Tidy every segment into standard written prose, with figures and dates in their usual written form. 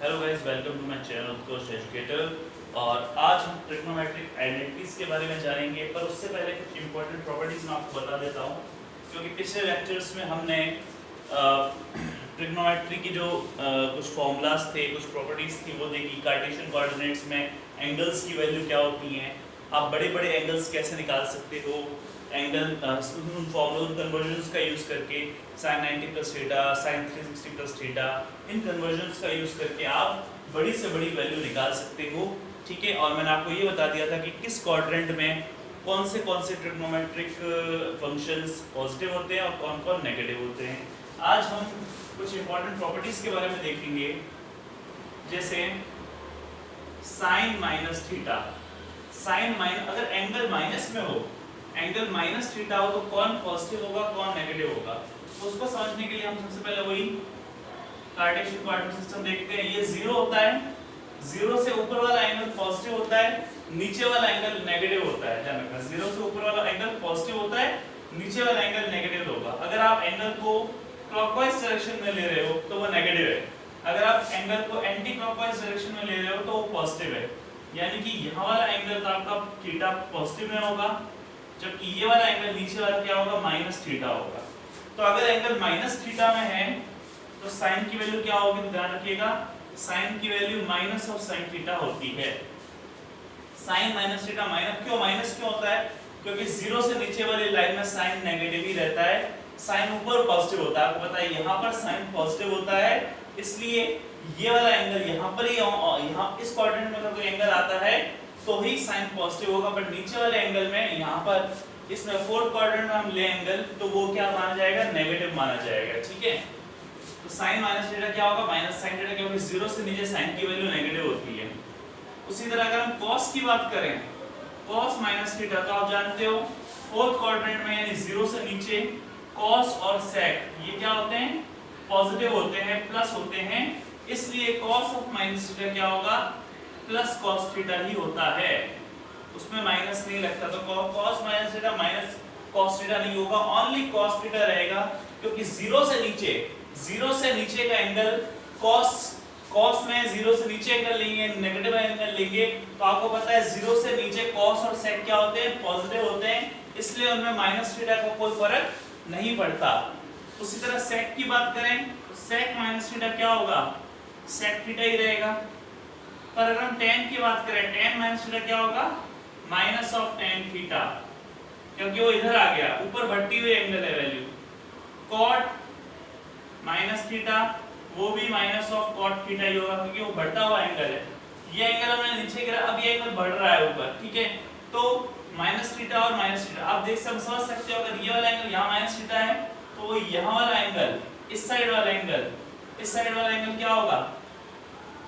Hello guys, welcome to my channel Utkarsh educator. और आज हम ट्रिग्नोमेट्रिक आइडेंटिटीज के बारे में जानेंगे, पर उससे पहले कुछ इंपॉर्टेंट प्रॉपर्टीज मैं आपको बता देता हूँ। क्योंकि पिछले लेक्चर्स में हमने ट्रिग्नोमेट्री की जो कुछ फॉर्मूलाज थे, कुछ प्रॉपर्टीज थी, वो देखी। कार्टेशियन कोऑर्डिनेट्स में एंगल्स की वैल्यू क्या होती हैं, आप बड़े बड़े एंगल्स कैसे निकाल सकते हो, एंगल फॉर्मूला कन्वर्जन्स का यूज़ करके, sin 90 plus theta, sin 360 plus theta, इन कन्वर्जन्स का यूज़ करके आप बड़ी से बड़ी वैल्यू निकाल सकते हो। ठीक है, और मैंने आपको ये बता दिया था कि किस क्वाड्रेंट में कौन से ट्रिग्नोमेट्रिक फंक्शंस पॉजिटिव होते हैं और कौन कौन नेगेटिव होते हैं। आज हम कुछ इंपॉर्टेंट प्रॉपर्टीज़ के बारे में देखेंगे, जैसे sin माइनस थीटा। अगर एंगल माइनस में हो, एंगल माइनस थीटा हो, तो कौन पॉजिटिव होगा कौन नेगेटिव होगा। तो उसको समझने के लिए हम सबसे पहले वही कार्टेशियन कोऑर्डिनेट सिस्टम देखते हैं। ये जीरो होता है, जीरो से ऊपर वाला एंगल पॉजिटिव होता है, नीचे वाला एंगल नेगेटिव होता है। ध्यान रखना, जीरो से ऊपर वाला एंगल पॉजिटिव होता है, नीचे वाला एंगल नेगेटिव होगा। अगर आप एंगल को क्लॉकवाइज डायरेक्शन में ले रहे हो तो वो नेगेटिव है, अगर आप एंगल को एंटी क्लॉकवाइज डायरेक्शन में ले रहे हो तो वो पॉजिटिव है। यानी कि यहाँ वाला एंगल तो आपका थीटा पॉजिटिव में होगा, जबकि ये वाला एंगल नीचे वाला क्या होगा, माइनस थीटा होगा। तो अगर एंगल माइनस थीटा में है तो साइन की वैल्यू क्या होगी, तो ध्यान रखिएगा, साइन की value minus of sine theta होती है। साइन माइनस थीटा माइनस क्यों होता है, क्योंकि जीरो से नीचे वाली लाइन में साइन नेगेटिव ही रहता है, साइन ऊपर पॉजिटिव होता है। आपको पता है यहाँ पर साइन पॉजिटिव होता है, इसलिए ये वाला एंगल यहाँ पर ही, यहाँ इस क्वाड्रेंट में अगर कोई एंगल आता है तो ही साइन पॉजिटिव होगा। बट नीचे वाले एंगल में, यहाँ पर इसमें फोर्थ क्वाड्रेंट में हम ले एंगल, तो वो क्या माना जाएगा, नेगेटिव माना जाएगा। ठीक है, तो साइन माइनस थीटा क्या होगा, माइनस साइन थीटा, क्योंकि जीरो से नीचे साइन की वैल्यू नेगेटिव होती है। उसी तरह अगर हम कॉस की बात करें, कॉस माइनस थीटा, तो आप जानते हो फोर्थ क्वाड्रेंट में यानी जीरो से नीचे कॉस और सेक ये क्या होते हैं, पॉजिटिव होते हैं, प्लस होते हैं, इसलिए कॉस ऑफ माइनस थीटा क्या होगा, प्लस कॉस थीटा ही होता है, उसमें माइनस नहीं लगता। तो cos minus theta minus cos theta नहीं होगा, ओनली कॉस थीटा रहेगा, क्योंकि जीरो से नीचे का एंगल कॉस में जीरो से नीचे एंगल लेंगे, नेगेटिव एंगल लेंगे, तो आपको पता है जीरो से नीचे कॉस और सेक क्या होते हैं, पॉजिटिव होते हैं, इसलिए उनमें माइनस थीटा का कोई फर्क नहीं पड़ता। उसी तरह सेक की बात करें तो सेक माइनस थीटा क्या होगा, सेक थीटा ही रहेगा। पर अगर हम tan की बात करें, tan माइनस थीटा क्या होगा, माइनस ऑफ tan थीटा, क्योंकि वो इधर आ गया, ऊपर बढ़ती हुई एंगल है वैल्यू। cot माइनस थीटा, वो भी माइनस ऑफ cot थीटा ही होगा, क्योंकि वो बढ़ता हुआ एंगल है। ये एंगल हमने नीचे गिरा, अब ये एंगल बढ़ रहा है ऊपर। ठीक है, तो माइनस थीटा और माइनस थीटा आप समझ सकते हो। अगर ये वाला एंगल यहाँ माइनस थीटा है तो यहाँ वाला एंगल, इस साइड वाला एंगल क्या होगा,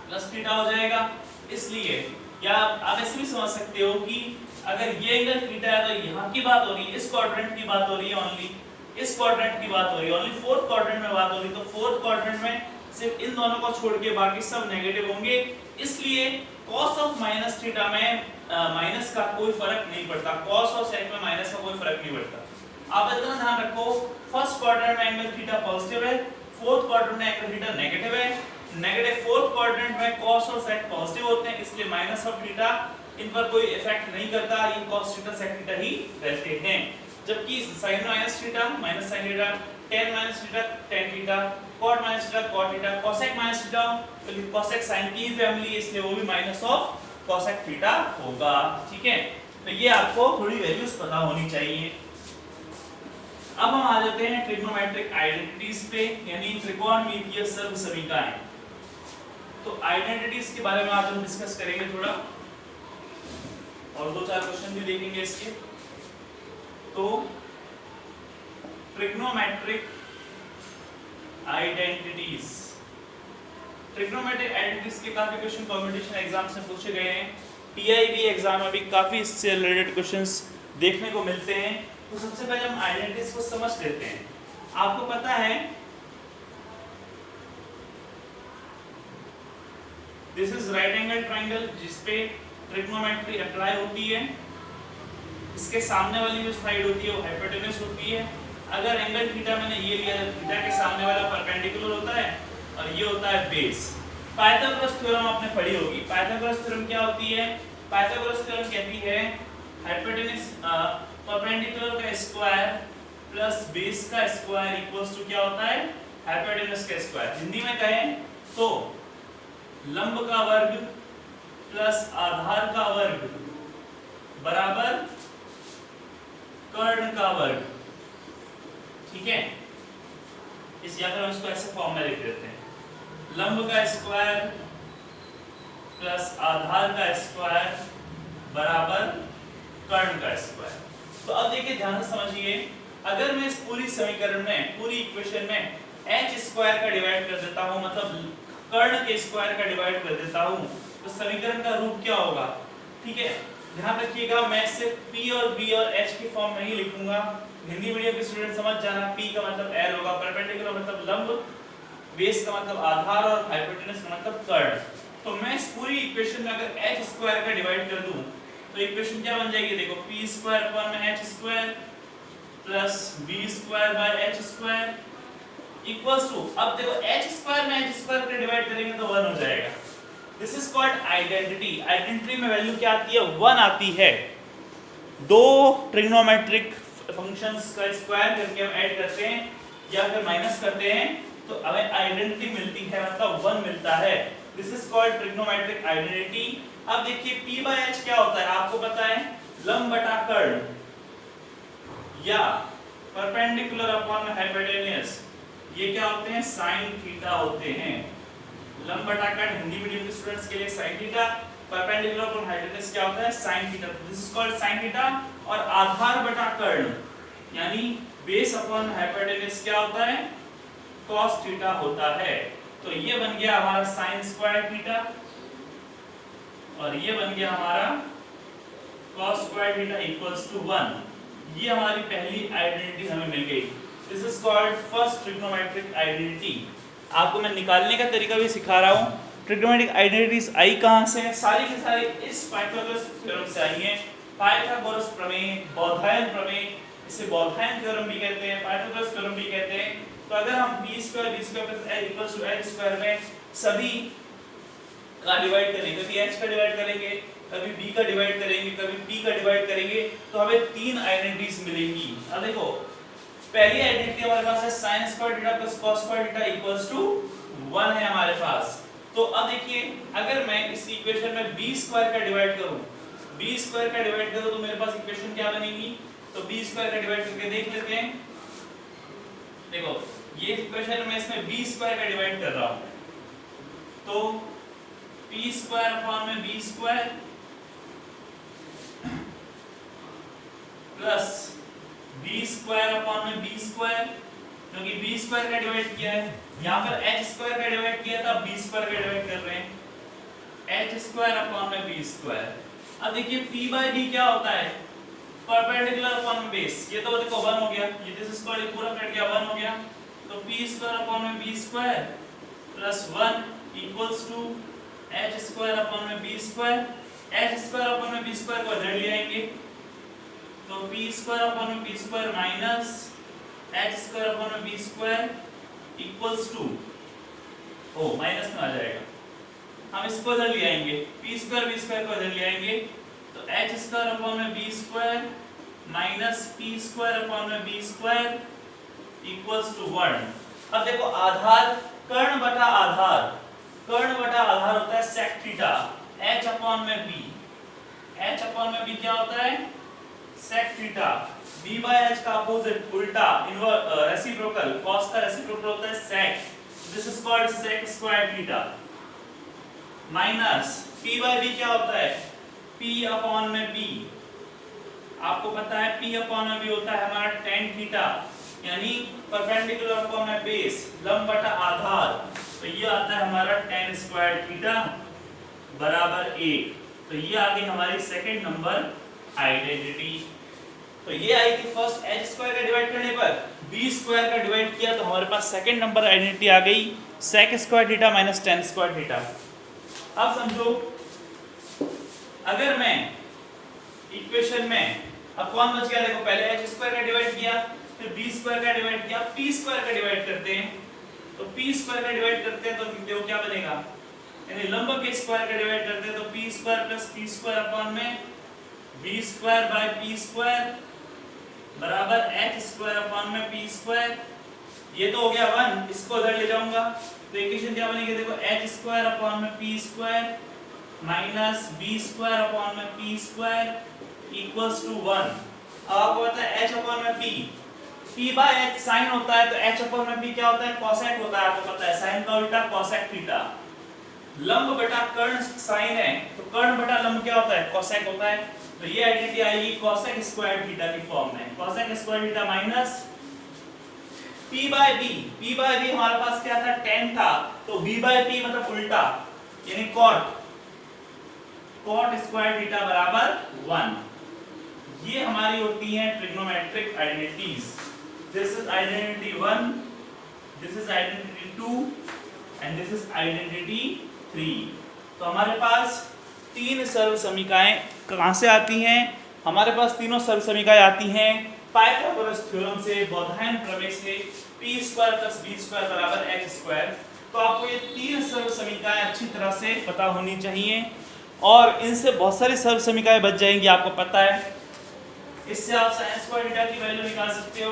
प्लस थीटा हो जाएगा। इसलिए या आप ऐसे भी समझ सकते हो कि अगर ये एंगल थीटा है तो यहाँ की बात हो रही है, इस क्वाड्रेंट की बात हो रही है, ओनली इस क्वाड्रेंट की बात हो रही है, ओनली फोर्थ क्वाड्रेंट में बात हो रही है। तो फोर्थ क्वाड्रेंट में सिर्फ इन दोनों को छोड़ के बाकी सब नेगेटिव होंगे, इसलिए cos ऑफ माइनस थीटा में माइनस का कोई फर्क नहीं पड़ता, cos और sec में माइनस का कोई फर्क नहीं पड़ता। आप इतना ध्यान रखो, फर्स्ट क्वाड्रेंट में एंगल थीटा पॉजिटिव है, फोर्थ क्वाड्रेंट में एंगल थीटा नेगेटिव है। नेगेटिव फोर्थ क्वाड्रेंट में cos और sec पॉजिटिव होते हैं, इसलिए माइनस ऑफ थीटा इन पर कोई इफेक्ट नहीं करता, ये cos थीटा sec थीटा ही रहते हैं। जबकि sin minus theta minus sin theta, tan minus theta tan theta, cot minus theta cot theta, cosec minus theta, तो cosec sin की फैमिली, इसलिए वो भी माइनस ऑफ cosec थीटा होगा। ठीक है, तो ये आपको थोड़ी वैल्यूज पता होनी चाहिए। अब हम आ जाते हैं ट्रिग्नोमेट्रिक आइडेंटिटीज पे, यानी त्रिकोणमितीय सर्वसमीकरण। तो आइडेंटिटीज के बारे में आज हम डिस्कस करेंगे थोड़ा, और दो चार क्वेश्चन भी देखेंगे इसके। तो ट्रिग्नोमेट्रिक आइडेंटिटीज के काफी क्वेश्चन कॉम्पिटिशन एग्जाम से पूछे गए हैं, टीआईबी एग्जाम में भी काफी इससे रिलेटेड क्वेश्चंस देखने को मिलते हैं। तो सबसे पहले हम आइडेंटिटीज को समझ लेते हैं। आपको पता है this is right angle triangle, जिसपे ट्रिग्नोमेट्री अप्लाई होती है। इसके सामने वाली जो साइड होती है वो हाइपोटेन्यूज होती है। अगर एंगल थीटा मैंने ये लिया, थीटा के सामने वाला परपेंडिकुलर होता है और ये होता है बेस। पाइथागोरस थ्योरम आपने पढ़ी होगी। पाइथागोरस थ्योरम क्या होती है? पाइथागोरस थ्योरम कहती है हाइपोटेनस परपेंडिकुलर का स्क्वायर प्लस बेस का स्क्वायर इक्वल्स टू क्या होता है? हाइपोटेनस का स्क्वायर। हिंदी में कहें तो लंब का वर्ग प्लस आधार का वर्ग बराबर कर्ण का वर्ग। ठीक है, इस या फिर हम इसको ऐसे फॉर्म में लिख देते हैं, लंब का स्क्वायर प्लस आधार का स्क्वायर बराबर कर्ण का स्क्वायर। तो अब देखिए ध्यान से समझिए, अगर मैं इस पूरी समीकरण में, पूरी इक्वेशन में h स्क्वायर का डिवाइड कर देता हूं, मतलब कर्ण के स्क्वायर का डिवाइड कर देता हूं, तो समीकरण का रूप क्या होगा? ठीक है, ध्यान रखिएगा, मैं सिर्फ p और b और h की फॉर्म में ही लिखूंगा। हिंदी मीडियम के स्टूडेंट समझ जाना, p का मतलब l होगा, परपेंडिकुलर मतलब लंब, बेस का मतलब आधार और हाइपोटेनस का मतलब कर्ण। तो मैं इस पूरी इक्वेशन में अगर h स्क्वायर का डिवाइड कर दूं तो इक्वेशन क्या बन जाएगी? देखो, p स्क्वायर अपॉन में h square plus b square by h square equals to, अब देखो h स्क्वायर में h स्क्वायर का डिवाइड करेंगे तो 1 हो जाएगा। This is called identity. Identity में वैल्यू क्या आती है? 1 आती है। दो ट्रिग्नोमेट्रिक फंक्शंस का स्क्वायर करके हम ऐड करते हैं या फिर माइनस करते हैं तो हमें आइडेंटिटी मिलती है, मतलब 1 मिलता है। This is called trigonometric identity. अब देखिए p बाय h क्या होता है? आपको पता है, लंब बटा कर्ण या परपेंडिकुलर अपॉन हाइपोटेन्यूज, ये क्या होते हैं? sin थीटा होते हैं। लंब बटा कर्ण हिंदी मीडियम के स्टूडेंट्स के लिए sin theta, perpendicular upon hypotenuse क्या होता है? sin theta. This is called sin theta. और आधार बटा कर्ण यानी बेस अपॉन हाइपोटेन्यूज क्या होता है? cos थीटा होता है। तो ये बन गया हमारा sin स्क्वायर थीटा और ये बन गया हमारा cos square theta equals to 1। ये हमारी पहली आइडेंटिटी हमें मिल गई। This is called first trigonometric identity. आपको मैं निकालने का तरीका भी सिखा रहा हूँ। ट्रिग्नोमेट्रिक आइडेंटिटीज आई कहाँ से हैं? सारी के सारी इस पाइथागोरस थ्योरम से आई हैं। पाइथागोरस प्रमेय, बौधायन प्रमेय, इसे बौधायन थ्योरम भी कहते हैं, पाइथागोरस थ्योरम भी कहते हैं। तो अगर हम b square plus h square में सभी का डिवाइड करेंगे, कभी h का डिवाइड करेंगे, कभी b का डिवाइड करेंगे, कभी p का डिवाइड करेंगे, तो हमें 3 आइडेंटिटीज मिलेंगी। अब देखो, पहली आइडेंटिटी हमारे पास है sin square theta plus cos square theta equals to 1 है हमारे पास। तो अब देखिए, अगर मैं इस इक्वेशन में b स्क्वायर का डिवाइड करूं, b स्क्वायर का डिवाइड करूं तो मेरे पास इक्वेशन क्या बनेगी? तो b स्क्वायर का डिवाइड करके देख लेते हैं। देखो, ये इक्वेशन में इसमें b स्क्वायर का डिवाइड कर रहा हूं, तो p स्क्वायर अपॉन में b square plus b square upon में b स्क्वायर, क्योंकि b स्क्वायर का डिवाइड किया है, यहां पर h स्क्वायर का डिवाइड किया था, b स्क्वायर का डिवाइड कर रहे हैं, h स्क्वायर अपॉन में b स्क्वायर। अब देखिए p बाय b क्या होता है? परपेंडिकुलर अपॉन में बेस। ये तो देखो 1 हो गया, ये दिस स्क्वायर पूरा कट गया, 1 हो गया। तो p स्क्वायर अपॉन में b square plus 1 equals to h square upon में b square. h square upon में b स्क्वायर को इधर ले आएंगे, तो p स्क्वायर अपॉन में b square minus h square upon में b स्क्वायर इक्वल्स टू, ओ माइनस में आ जाएगा, हम इसको इधर ले आएंगे, p स्क्वायर b स्क्वायर को इधर ले आएंगे, तो h स्क्वायर अपॉन में b square minus p square upon में b स्क्वायर इक्वल्स टू 1। अब देखो, आधार कर्ण बटा आधार, कर्ण बटा आधार होता है sec थीटा, h अपॉन में b, h अपॉन में b क्या होता है? sec theta. b by h का अपोजिट उल्टा रेसिप्रोकल, cos का रेसिप्रोकल होता है sec, this is called sec square theta minus p by b क्या होता है? p अपॉन में b, आपको पता है p अपॉन में b होता है हमारा tan थीटा, यानी परपेंडिकुलर अपॉन में बेस, लंब बटा आधार, तो ये आता है हमारा tan स्क्वायर थीटा बराबर 1। तो ये आ गई हमारी सेकंड नंबर आइडेंटिटी। तो ये आई थी फर्स्ट h स्क्वायर का डिवाइड करने पर, b स्क्वायर का डिवाइड किया तो हमारे पास सेकंड नंबर आइडेंटिटी आ गई sec square theta minus tan square theta. अब समझो, अगर मैं इक्वेशन में अपॉन बच गया, देखो पहले h स्क्वायर का डिवाइड किया, फिर b स्क्वायर का डिवाइड किया, p स्क्वायर का डिवाइड करते हैं, तो p स्क्वायर का डिवाइड करते हैं तो देखो क्या बनेगा? यानी लंब के स्क्वायर का डिवाइड करते हैं तो p square plus p square upon में b square bye p square बराबर h स्क्वायर अपॉन में p स्क्वायर। ये तो हो गया 1, इसको उधर ले जाऊंगा तो इक्वेशन क्या बनेगी देखो h स्क्वायर अपॉन में p square minus b square upon में p स्क्वायर इक्वल्स टू 1। अब आपको पता है h अपॉन में p बाय h साइन होता है तो h अपॉन में p क्या होता है कोसेक होता है। आपको पता है साइन का उल्टा कोसेक थीटा। लंब बटा कर्ण साइन है तो कर्ण बटा लंब क्या होता है कोसेक होता है। तो ये आइडेंटिटी आएगी कोसेक स्क्वायर थीटा की फॉर्म में। Cosec square theta minus p by b हमारे पास क्या था tan था तो b बाय p मतलब उल्टा यानी cot स्क्वायर थीटा बराबर 1। ये हमारी होती हैं trigonometric identities. This is identity 1, this is identity 2 and this is identity 3। तो हमारे पास तीन सर्व समीकरणाएं कहां से आती हैं? हमारे पास तीनों सर्व समीकरणाएं आती हैं पाइथागोरस थ्योरम से, बौधायन प्रमेय से, p square plus b square बराबर h स्क्वायर। तो आपको ये तीन सर्व समीकरणाएं अच्छी तरह से पता होनी चाहिए और इनसे बहुत सारी सर्व समीकरणाएं बच जाएंगी। आपको पता है इससे आप sin स्क्वायर थीटा की वैल्यू निकाल सकते हो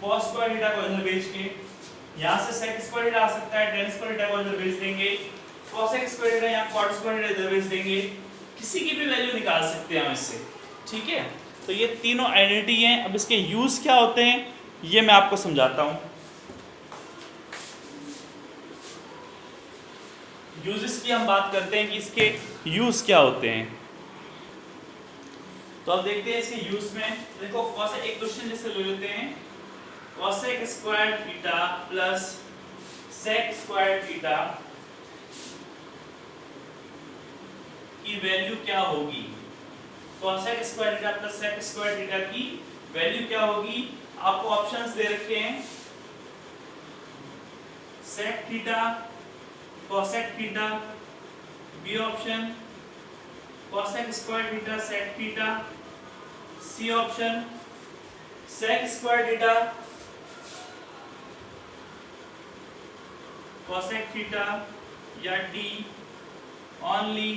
cos स्क्वायर थीटा को इधर भेज के, यहां से sec स्क्वायर थीटा आ सकता है tan स्क्वायर थीटा को इधर भेज देंगे, cosec स्क्वायर थीटा या cot स्क्वायर थीटा इधर भेज देंगे, किसी की भी वैल्यू निकाल सकते हैं हम इससे। ठीक है, तो ये तीनों आइडेंटिटी हैं। अब इसके यूज क्या होते हैं ये मैं आपको समझाता हूं। यूजेस की हम बात करते हैं कि इसके यूज क्या होते हैं। तो अब देखते हैं इसके यूज में। देखो cosec एक क्वेश्चन जैसे ले लेते हैं cosec square theta plus sec square theta की वैल्यू क्या होगी। cosec square theta plus sec square theta की वैल्यू क्या होगी। आपको ऑप्शंस दे रखे हैं sec theta, cosec theta, B option cosec square theta sec theta, C option sec square theta cosec theta या D only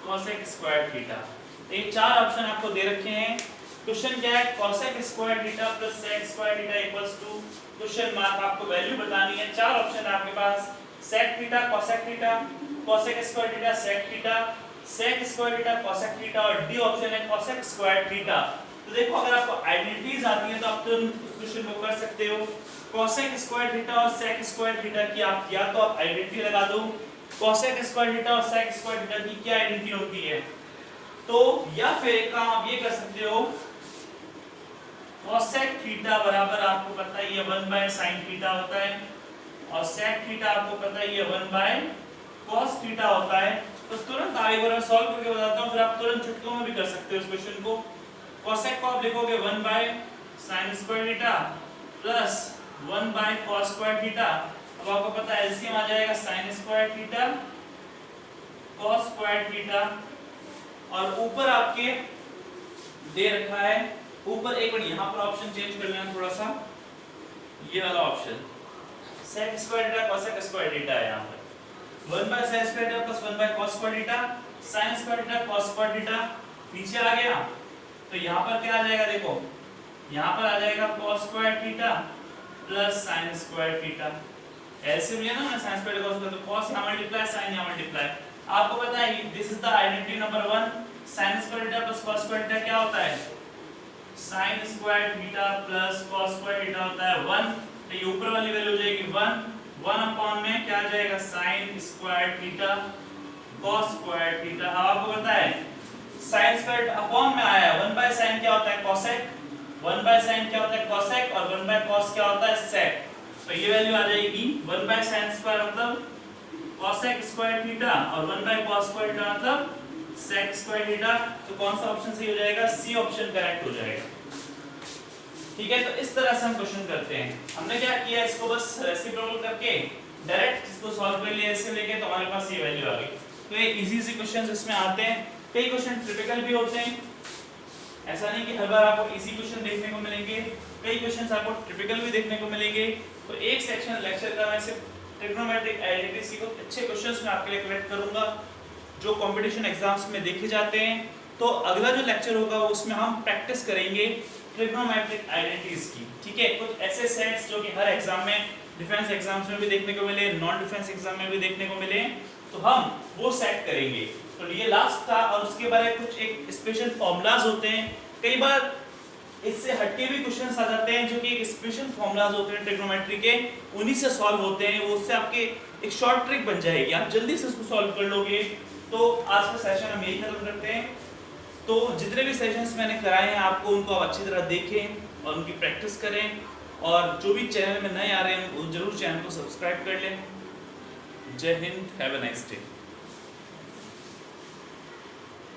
cosec square theta. ये चार ऑप्शन आपको दे रखे हैं। क्वेश्चन क्या है cosec square theta plus sec square theta equals to question mark. आपको value बतानी है। चार ऑप्शन है आपके पास sec theta, cosec theta, cosec square theta, sec theta, sec square theta, cosec theta और डी ऑप्शन है cosec स्क्वायर थीटा। तो देखो अगर आपको आइडेंटिटीज आती हैं तो आप तुरंत उस क्वेश्चन को कर सकते हो। cosec स्क्वायर थीटा और sec स्क्वायर थीटा की आप या तो आप आइडेंटिटी लगा दो। cosec स्क्वायर थीटा और sec स्क्वायर थीटा की क्या आइडेंटिटी होती है तो, या फिर एक काम आप ये कर सकते हो cosec थीटा बराबर आपको पता है ये 1 sin थीटा होता है और sec थीटा आपको पता है ये 1 cos थीटा होता है। तो तुरंत आगे बार सॉल्व करके बताता हूं, फिर आप तुरंत चुटकियों में भी कर सकते हो इस क्वेश्चन को। cosec को आप लिखोगे 1 sin square theta plus 1 cos square theta. अब आपको पता है एलसीएम आ जाएगा sin square theta cos square theta और ऊपर आपके दे रखा है, ऊपर एक मिनट यहां पर ऑप्शन चेंज कर लेना थोड़ा सा, ये वाला option sec square theta cosec square theta है। यहां पर 1 sin square theta plus 1 cos square theta sin square theta cos square theta नीचे आ गया। तो यहां पर क्या आ जाएगा देखो, यहां पर आ जाएगा cos square theta plus sin square theta. ऐसे भी है ना sin स्क्वायर cos स्क्वायर, तो cos यहां मल्टीप्लाई sin यहां मल्टीप्लाई। आपको पता है this is the identity number 1 sin square theta plus cos square theta क्या होता है sin square theta plus cos square theta होता है 1। तो ये ऊपर वाली वैल्यू हो जाएगी 1 अपॉन में क्या आ जाएगा sin square theta cos square theta. अब आपको पता है sin स्क्वायर अपॉन में आया 1 sin क्या होता है cosec, 1 sin क्या होता है cosec और 1 cos क्या होता है sec। तो ये वैल्यू आ जाएगी 1 sin स्क्वायर मतलब cosec स्क्वायर थीटा और 1 cos स्क्वायर थीटा मतलब sec स्क्वायर थीटा। तो कौन सा ऑप्शन सही हो जाएगा, सी ऑप्शन करेक्ट हो जाएगा। ठीक है, तो इस तरह से हम क्वेश्चन करते हैं। हमने क्या किया, इसको बस रेसिप्रोकल करके डायरेक्ट इसको सॉल्व कर लिया ऐसे लेके, तो हमारे पास ये वैल्यू आ गई। तो ये इजी से क्वेश्चंस इसमें आते हैं। कई क्वेश्चन ट्रिपिकल भी होते हैं, ऐसा नहीं कि हर बार आपको इजी क्वेश्चन देखने को मिलेंगे, कई क्वेश्चंस आपको ट्रिपिकल भी देखने को मिलेंगे। तो एक सेक्शन लेक्चर का मैं सिर्फ ट्रिग्नोमेट्रिक आइडेंटिटीज के कुछ अच्छे क्वेश्चंस मैं आपके लिए कलेक्ट करूंगा जो कंपटीशन एग्जाम्स में देखे जाते हैं। तो अगला जो लेक्चर होगा उसमें हम प्रैक्टिस करेंगे ट्रिग्नोमेट्रिक आइडेंटिटीज की, ठीक है। कुछ ऐसे सेट्स जो कि हर एग्जाम में, डिफेंस एग्जाम्स में भी देखने को मिले, नॉन डिफेंस एग्जाम में भी देखने को मिले, तो हम वो सेट करेंगे। तो ये लास्ट था। और उसके बाद कुछ एक स्पेशल फॉर्मूलाज होते हैं, कई बार इससे हटके भी क्वेश्चंस आ जाते हैं जो कि एक स्पेशल फॉर्मूलाज होते हैं ट्रिग्नोमेट्री के, उन्हीं से सॉल्व होते हैं। वो उससे आपके एक शॉर्ट ट्रिक बन जाएगी, आप जल्दी से उसको सॉल्व कर लोगे। तो आज का सेशन हम यही खत्म करते हैं। तो जितने भी सेशंस मैंने कराए हैं आपको उनको आप अच्छी तरह देखें और उनकी प्रैक्टिस करें। और जो भी चैनल में नए आ रहे हैं वो जरूर चैनल को सब्सक्राइब कर लें। जय Hind, have a nice day.